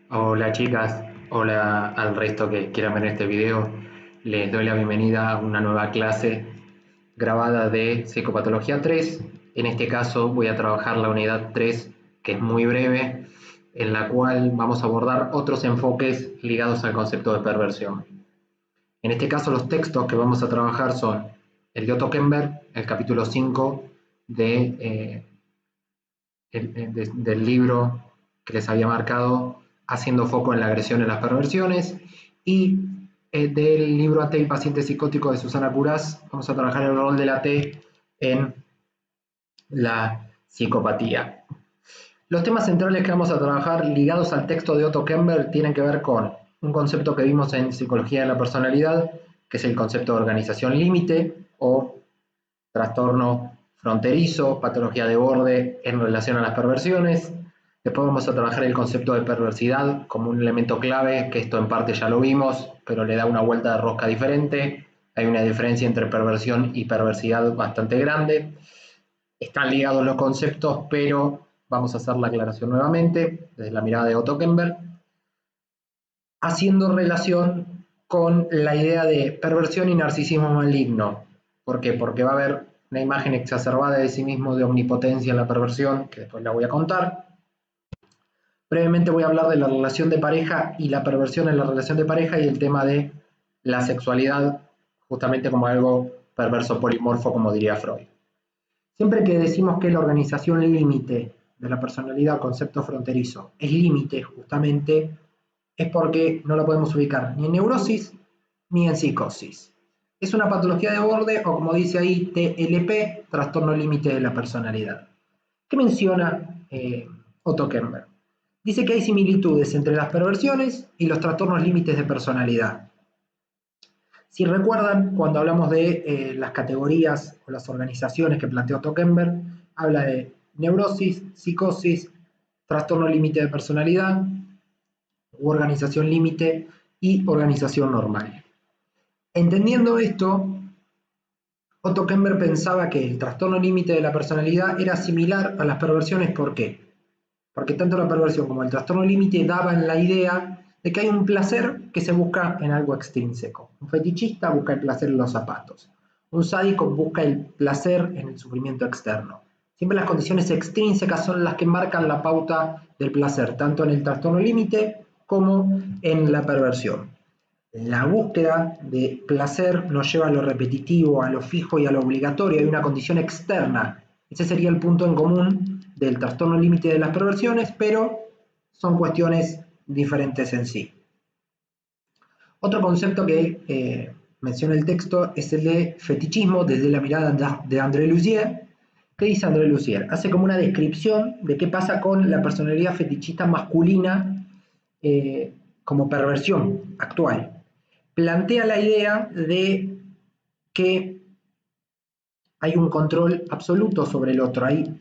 Hola chicas, hola al resto que quieran ver este video. Les doy la bienvenida a una nueva clase grabada de Psicopatología 3. En este caso voy a trabajar la unidad 3, que es muy breve, en la cual vamos a abordar otros enfoques ligados al concepto de perversión. En este caso los textos que vamos a trabajar son el de Otto Kemper, el capítulo 5 del libro que les había marcado, haciendo foco en la agresión y las perversiones, y del libro AT y paciente psicótico de Susana Curás, vamos a trabajar el rol de la T en la psicopatía. Los temas centrales que vamos a trabajar ligados al texto de Otto Kemper tienen que ver con un concepto que vimos en Psicología de la Personalidad, que es el concepto de organización límite o trastorno fronterizo, patología de borde en relación a las perversiones. Después vamos a trabajar el concepto de perversidad como un elemento clave, que esto en parte ya lo vimos, pero le da una vuelta de rosca diferente. Hay una diferencia entre perversión y perversidad bastante grande. Están ligados los conceptos, pero vamos a hacer la aclaración nuevamente desde la mirada de Otto Kemper, haciendo relación con la idea de perversión y narcisismo maligno. ¿Por qué? Porque va a haber una imagen exacerbada de sí mismo de omnipotencia en la perversión, que después la voy a contar. Brevemente voy a hablar de la relación de pareja y la perversión en la relación de pareja y el tema de la sexualidad, justamente como algo perverso polimorfo, como diría Freud. Siempre que decimos que la organización límite de la personalidad, concepto fronterizo, es límite justamente, es porque no lo podemos ubicar ni en neurosis ni en psicosis. Es una patología de borde o, como dice ahí, TLP, trastorno límite de la personalidad. ¿Qué menciona Otto Kemper? Dice que hay similitudes entre las perversiones y los trastornos límites de personalidad. Si recuerdan, cuando hablamos de las categorías o las organizaciones que planteó Otto Kemper, habla de neurosis, psicosis, trastorno límite de personalidad, u organización límite y organización normal. Entendiendo esto, Otto Kemper pensaba que el trastorno límite de la personalidad era similar a las perversiones. ¿Por qué? Porque tanto la perversión como el trastorno límite daban la idea de que hay un placer que se busca en algo extrínseco. Un fetichista busca el placer en los zapatos. Un sádico busca el placer en el sufrimiento externo. Siempre las condiciones extrínsecas son las que marcan la pauta del placer, tanto en el trastorno límite como en la perversión. La búsqueda de placer nos lleva a lo repetitivo, a lo fijo y a lo obligatorio. Hay una condición externa. Ese sería el punto en común del trastorno límite de las perversiones, pero son cuestiones diferentes en sí. Otro concepto que menciona el texto es el de fetichismo desde la mirada de André Lussier. ¿Qué dice André Lussier? Hace como una descripción de qué pasa con la personalidad fetichista masculina como perversión actual. Plantea la idea de que hay un control absoluto sobre el otro, hay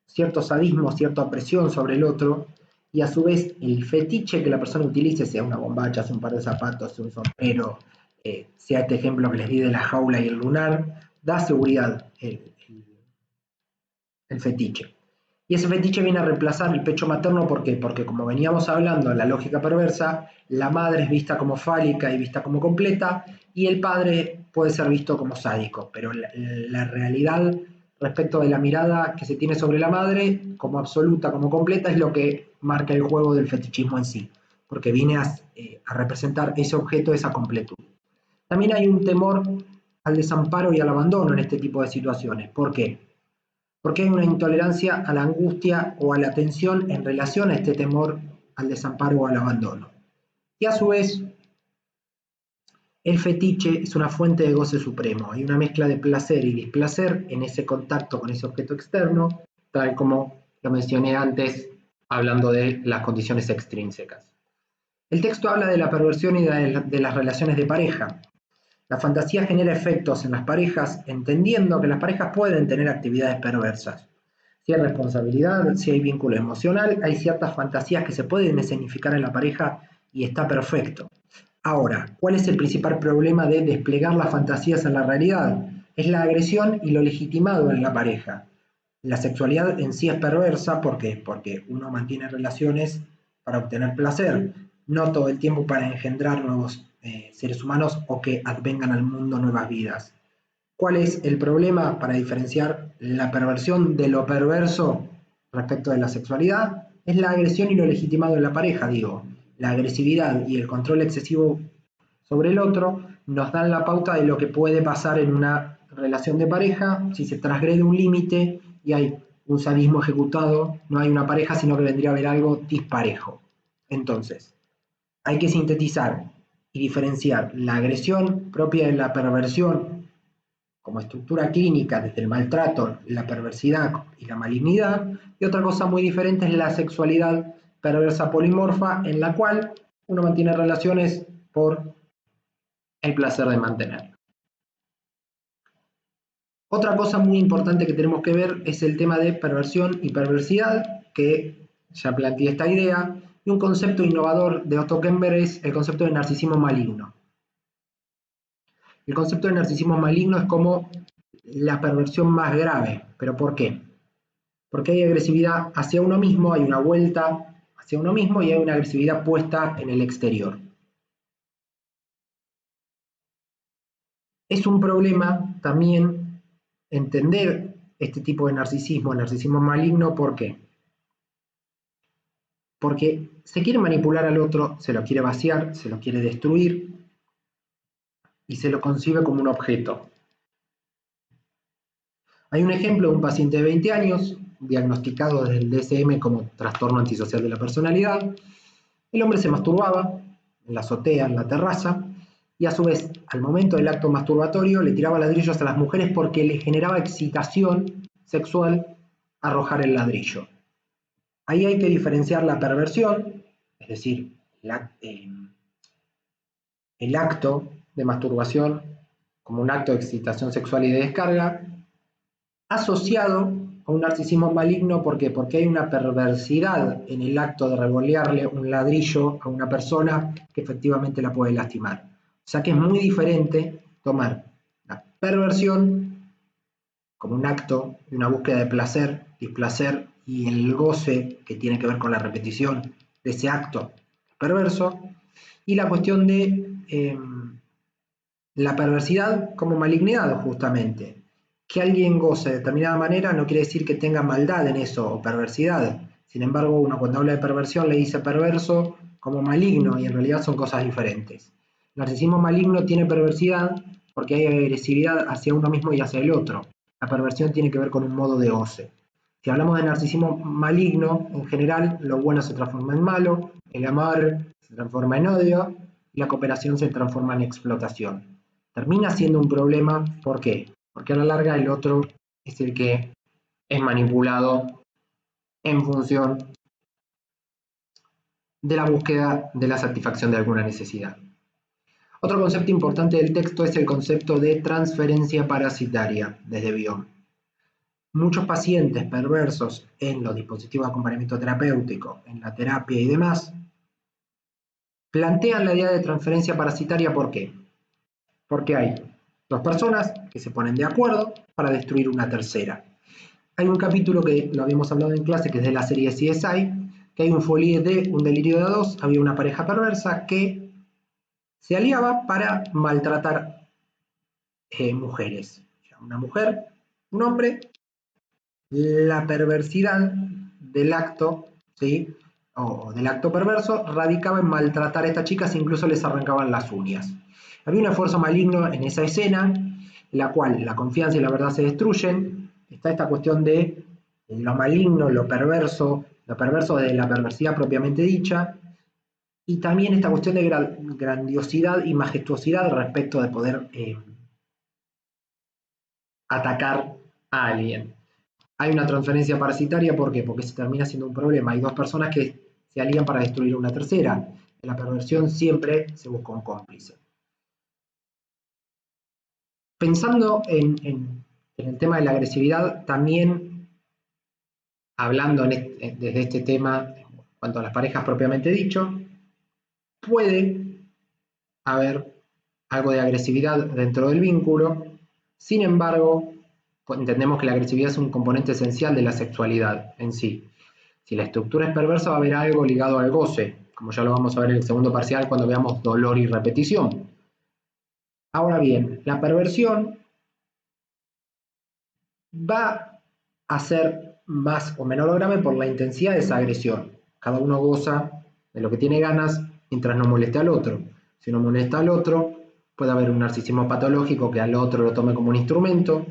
cierto sadismo, cierta opresión sobre el otro, y a su vez el fetiche que la persona utilice, sea una bombacha, sea un par de zapatos, sea un sombrero, sea este ejemplo que les di de la jaula y el lunar, da seguridad el fetiche. Y ese fetiche viene a reemplazar el pecho materno. ¿Por qué? Porque, como veníamos hablando en la lógica perversa, la madre es vista como fálica y vista como completa, y el padre puede ser visto como sádico. Pero la realidad respecto de la mirada que se tiene sobre la madre, como absoluta, como completa, es lo que marca el juego del fetichismo en sí, porque viene a representar ese objeto, esa completud. También hay un temor al desamparo y al abandono en este tipo de situaciones. ¿Por qué? Porque hay una intolerancia a la angustia o a la tensión en relación a este temor al desamparo o al abandono. Y a su vez, el fetiche es una fuente de goce supremo. Hay una mezcla de placer y displacer en ese contacto con ese objeto externo, tal como lo mencioné antes, hablando de las condiciones extrínsecas. El texto habla de la perversión y de las relaciones de pareja. La fantasía genera efectos en las parejas, entendiendo que las parejas pueden tener actividades perversas. Si hay responsabilidad, si hay vínculo emocional, hay ciertas fantasías que se pueden escenificar en la pareja y está perfecto. Ahora, ¿cuál es el principal problema de desplegar las fantasías en la realidad? Es la agresión y lo legitimado en la pareja. La sexualidad en sí es perversa. ¿Por qué? Porque uno mantiene relaciones para obtener placer, no todo el tiempo para engendrar nuevos seres humanos o que advengan al mundo nuevas vidas. ¿Cuál es el problema para diferenciar la perversión de lo perverso respecto de la sexualidad? Es la agresión y lo legitimado en la pareja, digo. La agresividad y el control excesivo sobre el otro nos dan la pauta de lo que puede pasar en una relación de pareja si se transgrede un límite y hay un sadismo ejecutado, no hay una pareja, sino que vendría a haber algo disparejo. Entonces, hay que sintetizar y diferenciar la agresión propia de la perversión como estructura clínica desde el maltrato, la perversidad y la malignidad, y otra cosa muy diferente es la sexualidad perversa polimorfa en la cual uno mantiene relaciones por el placer de mantener. Otra cosa muy importante que tenemos que ver es el tema de perversión y perversidad, que ya planteé esta idea, y un concepto innovador de Otto Kemper es el concepto de narcisismo maligno. El concepto de narcisismo maligno es como la perversión más grave. ¿Pero por qué? Porque hay agresividad hacia uno mismo, hay una vuelta hacia uno mismo y hay una agresividad puesta en el exterior. Es un problema también entender este tipo de narcisismo, el narcisismo maligno, ¿por qué? Porque se quiere manipular al otro, se lo quiere vaciar, se lo quiere destruir y se lo concibe como un objeto. Hay un ejemplo de un paciente de 20 años, diagnosticado desde el DSM como trastorno antisocial de la personalidad. El hombre se masturbaba en la azotea, en la terraza, y a su vez, al momento del acto masturbatorio, le tiraba ladrillos a las mujeres porque le generaba excitación sexual arrojar el ladrillo. Ahí hay que diferenciar la perversión, es decir, el acto de masturbación como un acto de excitación sexual y de descarga, asociado a un narcisismo maligno. ¿Por qué? Porque hay una perversidad en el acto de revolearle un ladrillo a una persona que efectivamente la puede lastimar. O sea que es muy diferente tomar la perversión como un acto de una búsqueda de placer, displacer y el goce que tiene que ver con la repetición de ese acto perverso, y la cuestión de la perversidad como malignidad, justamente. Que alguien goce de determinada manera no quiere decir que tenga maldad en eso o perversidad. Sin embargo, uno cuando habla de perversión le dice perverso como maligno y en realidad son cosas diferentes. El narcisismo maligno tiene perversidad porque hay agresividad hacia uno mismo y hacia el otro. La perversión tiene que ver con un modo de goce. Si hablamos de narcisismo maligno, en general lo bueno se transforma en malo, el amor se transforma en odio y la cooperación se transforma en explotación. Termina siendo un problema, ¿por qué? Porque a la larga el otro es el que es manipulado en función de la búsqueda de la satisfacción de alguna necesidad. Otro concepto importante del texto es el concepto de transferencia parasitaria desde Bion. Muchos pacientes perversos en los dispositivos de acompañamiento terapéutico, en la terapia y demás, plantean la idea de transferencia parasitaria. ¿Por qué? Porque hay dos personas que se ponen de acuerdo para destruir una tercera. Hay un capítulo que lo habíamos hablado en clase, que es de la serie CSI, que hay un folie de un delirio de dos, había una pareja perversa que se aliaba para maltratar mujeres. Una mujer, un hombre, la perversidad del acto, ¿sí? O del acto perverso radicaba en maltratar a estas chicas e incluso les arrancaban las uñas. Había un esfuerzo maligno en esa escena, en la cual la confianza y la verdad se destruyen. Está esta cuestión de lo maligno, lo perverso de la perversidad propiamente dicha, y también esta cuestión de grandiosidad y majestuosidad respecto de poder atacar a alguien. Hay una transferencia parasitaria, ¿por qué? Porque se termina siendo un problema. Hay dos personas que se alían para destruir una tercera. En la perversión siempre se busca un cómplice. Pensando en el tema de la agresividad, también hablando desde este tema, en cuanto a las parejas propiamente dicho, puede haber algo de agresividad dentro del vínculo. Sin embargo, entendemos que la agresividad es un componente esencial de la sexualidad en sí. Si la estructura es perversa, va a haber algo ligado al goce, como ya lo vamos a ver en el segundo parcial cuando veamos dolor y repetición. Ahora bien, la perversión va a ser más o menos grave por la intensidad de esa agresión. Cada uno goza de lo que tiene ganas mientras no moleste al otro. Si no molesta al otro, puede haber un narcisismo patológico que al otro lo tome como un instrumento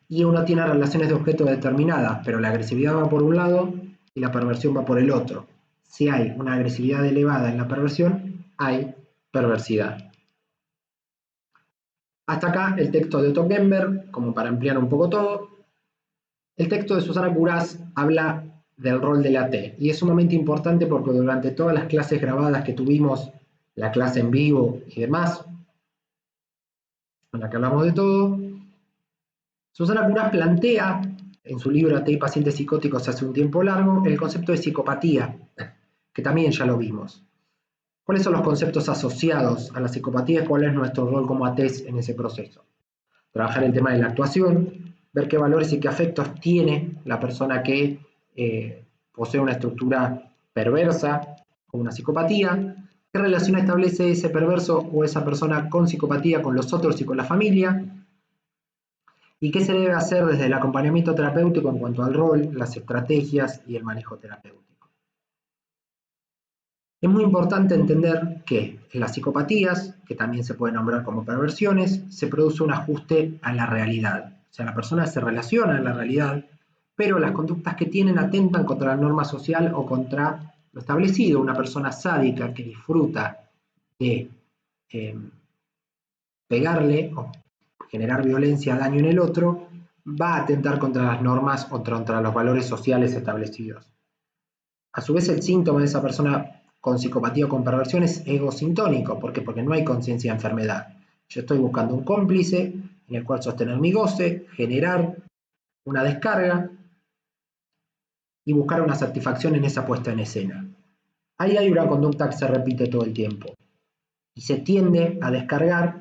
y uno tiene relaciones de objeto determinadas, pero la agresividad va por un lado y la perversión va por el otro. Si hay una agresividad elevada en la perversión, hay perversidad. Hasta acá el texto de Otto Gember, como para ampliar un poco todo. El texto de Susana Curás habla del rol de la T y es sumamente importante porque durante todas las clases grabadas que tuvimos, la clase en vivo y demás, en la que hablamos de todo, Susana Curás plantea en su libro T y pacientes psicóticos hace un tiempo largo el concepto de psicopatía, que también ya lo vimos. ¿Cuáles son los conceptos asociados a la psicopatía y cuál es nuestro rol como ATs en ese proceso? Trabajar el tema de la actuación, ver qué valores y qué afectos tiene la persona que posee una estructura perversa o una psicopatía, qué relación establece ese perverso o esa persona con psicopatía con los otros y con la familia, y qué se debe hacer desde el acompañamiento terapéutico en cuanto al rol, las estrategias y el manejo terapéutico. Es muy importante entender que en las psicopatías, que también se pueden nombrar como perversiones, se produce un ajuste a la realidad. O sea, la persona se relaciona en la realidad, pero las conductas que tienen atentan contra la norma social o contra lo establecido. Una persona sádica que disfruta de pegarle o generar violencia, daño en el otro, va a atentar contra las normas o contra los valores sociales establecidos. A su vez, el síntoma de esa persona con psicopatía o con perversión es egosintónico. ¿Por qué? Porque no hay conciencia de enfermedad. Yo estoy buscando un cómplice en el cual sostener mi goce, generar una descarga y buscar una satisfacción en esa puesta en escena. Ahí hay una conducta que se repite todo el tiempo y se tiende a descargar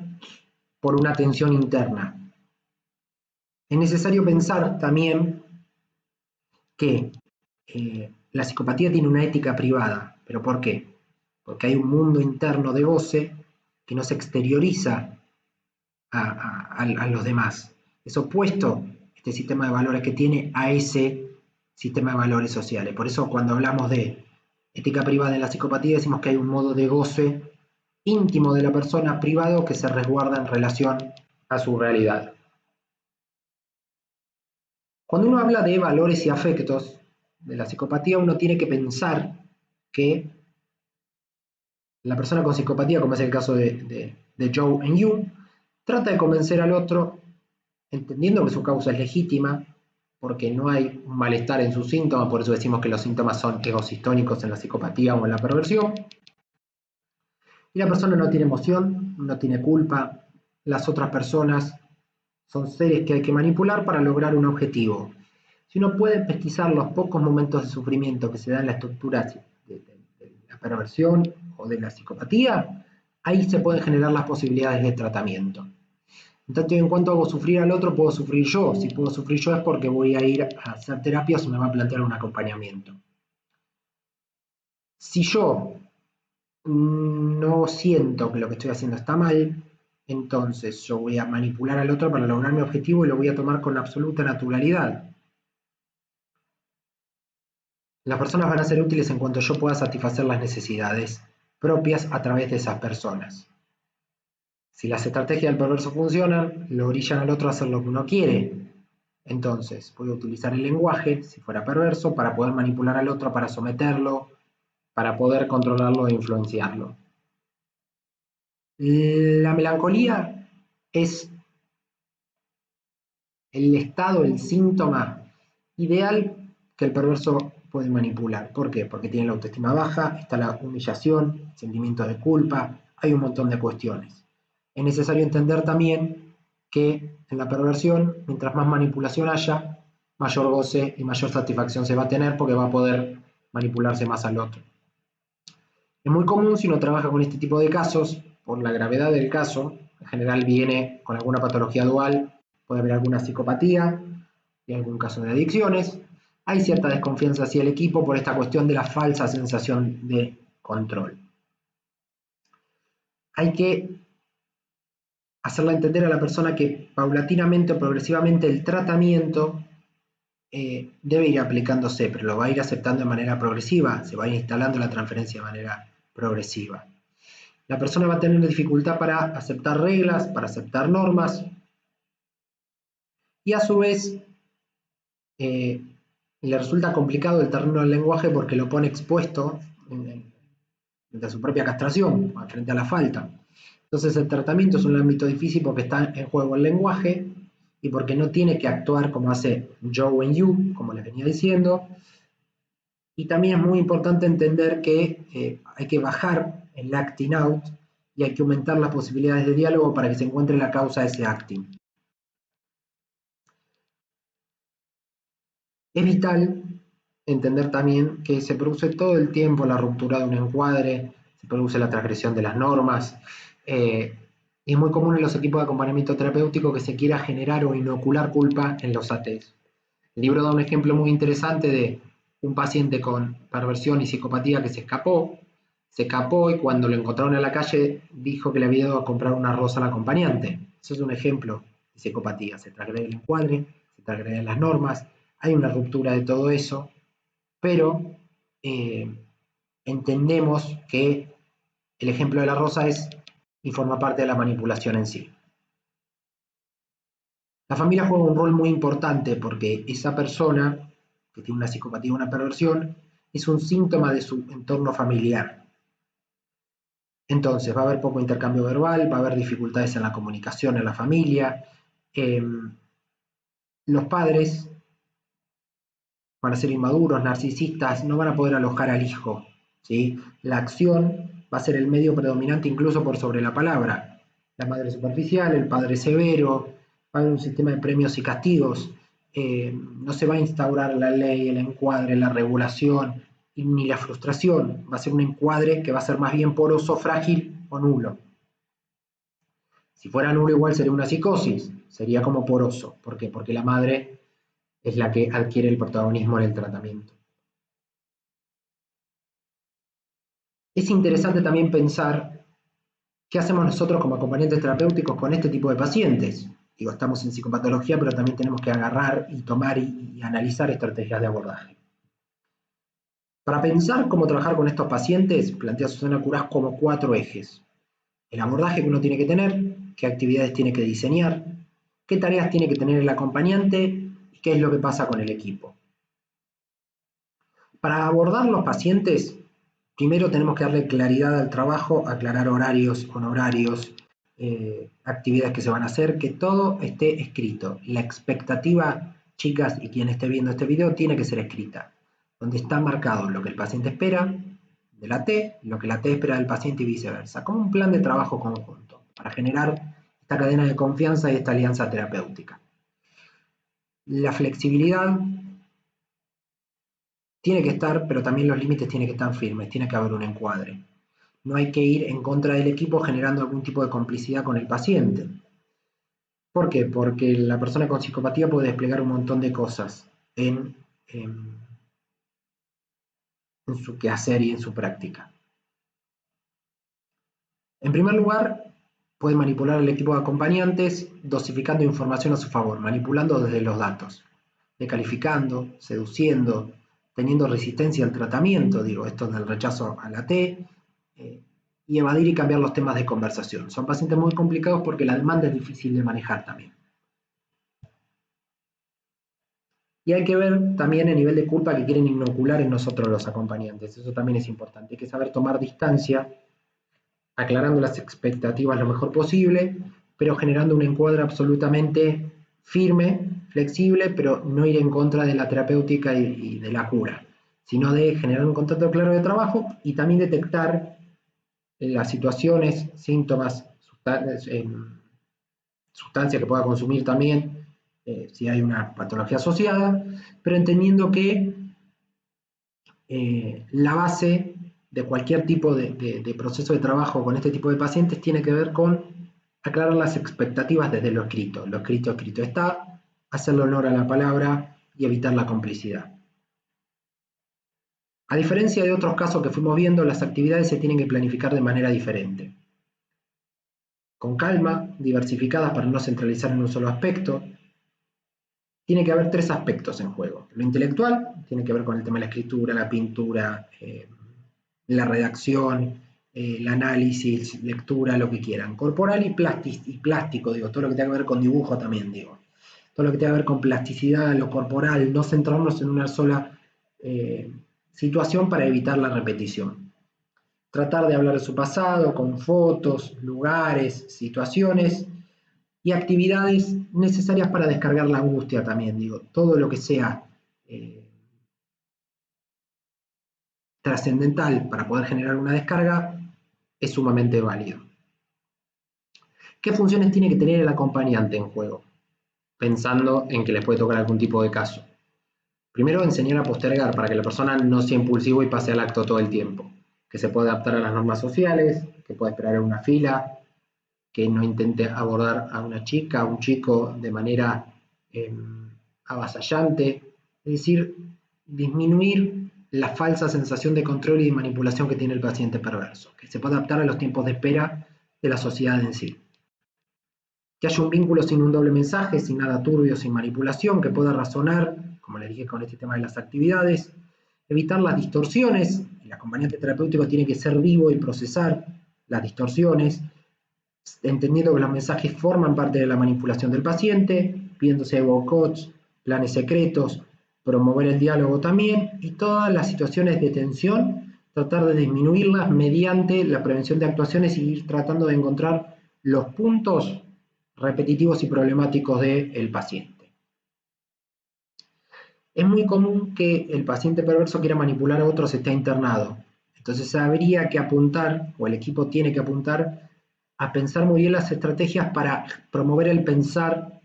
por una tensión interna. Es necesario pensar también que la psicopatía tiene una ética privada. ¿Pero por qué? Porque hay un mundo interno de goce que no se exterioriza a los demás. Es opuesto este sistema de valores que tiene a ese sistema de valores sociales. Por eso cuando hablamos de ética privada en la psicopatía decimos que hay un modo de goce íntimo de la persona privado que se resguarda en relación a su realidad. Cuando uno habla de valores y afectos de la psicopatía, uno tiene que pensar que la persona con psicopatía, como es el caso de Joe en You, trata de convencer al otro, entendiendo que su causa es legítima, porque no hay un malestar en sus síntomas, por eso decimos que los síntomas son egosistónicos en la psicopatía o en la perversión. Y la persona no tiene emoción, no tiene culpa, las otras personas son seres que hay que manipular para lograr un objetivo. Si uno puede pesquisar los pocos momentos de sufrimiento que se dan en la estructura de la perversión o de la psicopatía, ahí se pueden generar las posibilidades de tratamiento. En tanto y en cuanto hago sufrir al otro, puedo sufrir yo. Si puedo sufrir yo es porque voy a ir a hacer terapia o se me va a plantear un acompañamiento. Si yo no siento que lo que estoy haciendo está mal, entonces yo voy a manipular al otro para lograr mi objetivo y lo voy a tomar con absoluta naturalidad. Las personas van a ser útiles en cuanto yo pueda satisfacer las necesidades propias a través de esas personas. Si las estrategias del perverso funcionan, lo orillan al otro a hacer lo que uno quiere. Entonces, voy a utilizar el lenguaje, si fuera perverso, para poder manipular al otro, para someterlo, para poder controlarlo e influenciarlo. La melancolía es el estado, el síntoma ideal que el perverso puede manipular. ¿Por qué? Porque tiene la autoestima baja, está la humillación, sentimientos de culpa, hay un montón de cuestiones. Es necesario entender también que en la perversión, mientras más manipulación haya, mayor goce y mayor satisfacción se va a tener porque va a poder manipularse más al otro. Es muy común si uno trabaja con este tipo de casos, por la gravedad del caso, en general viene con alguna patología dual, puede haber alguna psicopatía y algún caso de adicciones, hay cierta desconfianza hacia el equipo por esta cuestión de la falsa sensación de control. Hay que hacerle entender a la persona que paulatinamente o progresivamente el tratamiento debe ir aplicándose, pero lo va a ir aceptando de manera progresiva, se va a ir instalando la transferencia de manera progresiva. La persona va a tener dificultad para aceptar reglas, para aceptar normas, y a su vez le resulta complicado el terreno del lenguaje porque lo pone expuesto frente a su propia castración, frente a la falta. Entonces el tratamiento es un ámbito difícil porque está en juego el lenguaje y porque no tiene que actuar como hace Joe en You, como les venía diciendo. Y también es muy importante entender que hay que bajar el acting out y hay que aumentar las posibilidades de diálogo para que se encuentre la causa de ese acting. Es vital entender también que se produce todo el tiempo la ruptura de un encuadre, se produce la transgresión de las normas, y es muy común en los equipos de acompañamiento terapéutico que se quiera generar o inocular culpa en los ATs. El libro da un ejemplo muy interesante de un paciente con perversión y psicopatía que se escapó y cuando lo encontraron en la calle dijo que le había ido a comprar una rosa al acompañante. Eso es un ejemplo de psicopatía, se transgrede el encuadre, se transgreden las normas, hay una ruptura de todo eso, pero entendemos que el ejemplo de la rosa es y forma parte de la manipulación en sí. La familia juega un rol muy importante porque esa persona que tiene una psicopatía o una perversión es un síntoma de su entorno familiar. Entonces va a haber poco intercambio verbal, va a haber dificultades en la comunicación en la familia. Los padres van a ser inmaduros, narcisistas, no van a poder alojar al hijo, ¿sí? La acción va a ser el medio predominante incluso por sobre la palabra. La madre superficial, el padre severo, va a haber un sistema de premios y castigos, no se va a instaurar la ley, el encuadre, la regulación, ni la frustración. Va a ser un encuadre que va a ser más bien poroso, frágil o nulo. Si fuera nulo igual sería una psicosis, sería como poroso. ¿Por qué? Porque la madre es la que adquiere el protagonismo en el tratamiento. Es interesante también pensar qué hacemos nosotros como acompañantes terapéuticos con este tipo de pacientes. Digo, estamos en psicopatología, pero también tenemos que agarrar y tomar y analizar estrategias de abordaje. Para pensar cómo trabajar con estos pacientes, plantea Susana Curás como 4 ejes. El abordaje que uno tiene que tener, qué actividades tiene que diseñar, qué tareas tiene que tener el acompañante y qué es lo que pasa con el equipo. Para abordar los pacientes, primero tenemos que darle claridad al trabajo, aclarar horarios, honorarios, actividades que se van a hacer, que todo esté escrito. La expectativa, chicas, y quien esté viendo este video, tiene que ser escrita, donde está marcado lo que el paciente espera de la T, lo que la T espera del paciente y viceversa, como un plan de trabajo conjunto, para generar esta cadena de confianza y esta alianza terapéutica. La flexibilidad tiene que estar, pero también los límites tienen que estar firmes, tiene que haber un encuadre. No hay que ir en contra del equipo generando algún tipo de complicidad con el paciente. ¿Por qué? Porque la persona con psicopatía puede desplegar un montón de cosas en su quehacer y en su práctica. En primer lugar, puede manipular al equipo de acompañantes dosificando información a su favor, manipulando desde los datos, decalificando, seduciendo, teniendo resistencia al tratamiento, digo, esto del rechazo a la T, y evadir y cambiar los temas de conversación. Son pacientes muy complicados porque la demanda es difícil de manejar también. Y hay que ver también el nivel de culpa que quieren inocular en nosotros los acompañantes. Eso también es importante. Hay que saber tomar distancia, aclarando las expectativas lo mejor posible, pero generando un encuadre absolutamente firme, flexible, pero no ir en contra de la terapéutica y de la cura, sino de generar un contrato claro de trabajo y también detectar las situaciones, síntomas, sustancias que pueda consumir también, si hay una patología asociada, pero entendiendo que la base de cualquier tipo de proceso de trabajo con este tipo de pacientes tiene que ver con aclarar las expectativas desde lo escrito. Lo escrito está, hacerle honor a la palabra y evitar la complicidad. A diferencia de otros casos que fuimos viendo, las actividades se tienen que planificar de manera diferente. Con calma, diversificadas para no centralizar en un solo aspecto. Tiene que haber 3 aspectos en juego. Lo intelectual tiene que ver con el tema de la escritura, la pintura, la redacción, el análisis, lectura, lo que quieran. Corporal y plástico, digo, todo lo que tenga que ver con dibujo también, digo. Todo lo que tenga que ver con plasticidad, lo corporal, no centrarnos en una sola situación para evitar la repetición. Tratar de hablar de su pasado con fotos, lugares, situaciones y actividades necesarias para descargar la angustia también, digo, todo lo que sea trascendental para poder generar una descarga es sumamente válido. ¿Qué funciones tiene que tener el acompañante en juego? Pensando en que les puede tocar algún tipo de caso. Primero, enseñar a postergar para que la persona no sea impulsivo y pase al acto todo el tiempo. Que se pueda adaptar a las normas sociales, que pueda esperar en una fila, que no intente abordar a una chica, a un chico de manera avasallante. Es decir, disminuir la falsa sensación de control y de manipulación que tiene el paciente perverso, que se pueda adaptar a los tiempos de espera de la sociedad en sí. Que haya un vínculo sin un doble mensaje, sin nada turbio, sin manipulación, que pueda razonar, como le dije con este tema de las actividades, evitar las distorsiones, el acompañante terapéutico tiene que ser vivo y procesar las distorsiones, entendiendo que los mensajes forman parte de la manipulación del paciente, pidiéndose boicots, planes secretos, promover el diálogo también, y todas las situaciones de tensión, tratar de disminuirlas mediante la prevención de actuaciones y ir tratando de encontrar los puntos repetitivos y problemáticos del paciente. Es muy común que el paciente perverso quiera manipular a otros, esté internado. Entonces habría que apuntar, o el equipo tiene que apuntar, a pensar muy bien las estrategias para promover el pensar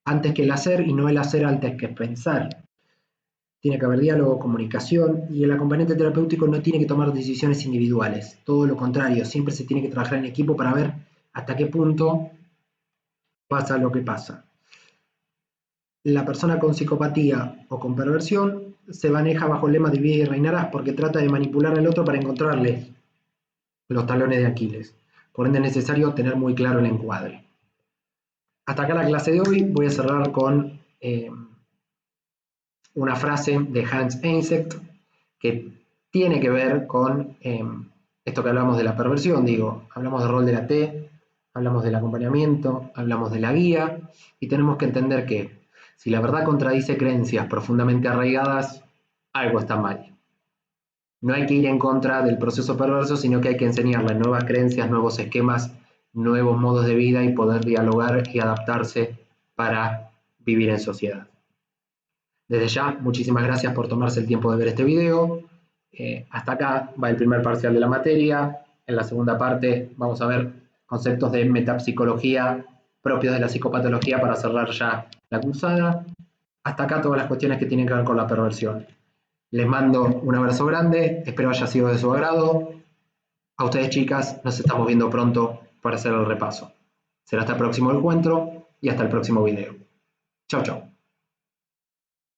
antes que el hacer y no el hacer antes que pensar. Tiene que haber diálogo, comunicación, y el acompañante terapéutico no tiene que tomar decisiones individuales. Todo lo contrario, siempre se tiene que trabajar en equipo para ver hasta qué punto pasa lo que pasa. La persona con psicopatía o con perversión se maneja bajo el lema divide y reinarás porque trata de manipular al otro para encontrarle los talones de Aquiles. Por ende es necesario tener muy claro el encuadre. Hasta acá la clase de hoy. Voy a cerrar con una frase de Hans Eysenck que tiene que ver con esto que hablamos de la perversión. Digo, hablamos del rol de la T, hablamos del acompañamiento, hablamos de la guía y tenemos que entender que si la verdad contradice creencias profundamente arraigadas, algo está mal. No hay que ir en contra del proceso perverso, sino que hay que enseñarle nuevas creencias, nuevos esquemas, nuevos modos de vida y poder dialogar y adaptarse para vivir en sociedad. Desde ya, muchísimas gracias por tomarse el tiempo de ver este video. Hasta acá va el primer parcial de la materia. En la segunda parte vamos a ver conceptos de metapsicología propios de la psicopatología para cerrar ya la cursada. Hasta acá todas las cuestiones que tienen que ver con la perversión. Les mando un abrazo grande, espero haya sido de su agrado. A ustedes, chicas, nos estamos viendo pronto para hacer el repaso. Será hasta el próximo encuentro y hasta el próximo video. Chau, chau.